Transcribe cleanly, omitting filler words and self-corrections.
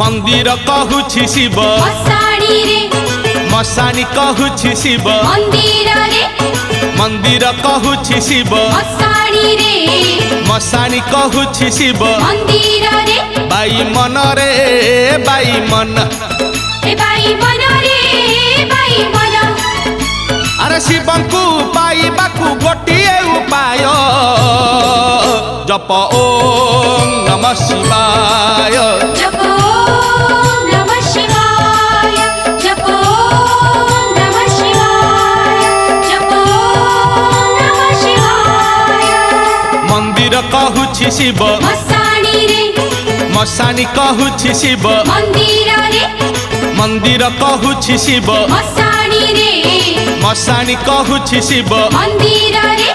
मंदिर कहूछि शिव मसाणी रे मशानी कहूछि शिव मंदिर रे मंदिर कहूछि शिव मसाणी रे मशानी कहूछि शिव मंदिर रे बाई मन रे बाई मन ए बाई मन रे बाई मन अरे शिवंकु पाइबाकु गोटिए उपाय जप ओम नमः शिवाय जपो नमः शिवाय जपो नमः शिवाय जपो नमः शिवाय मंदिर कहूछि शिव मसाणी रे मशानी कहूछि शिव मंदिर रे मंदिर कहूछि शिव मसाणी रे मशानी कहूछि शिव मंदिर रे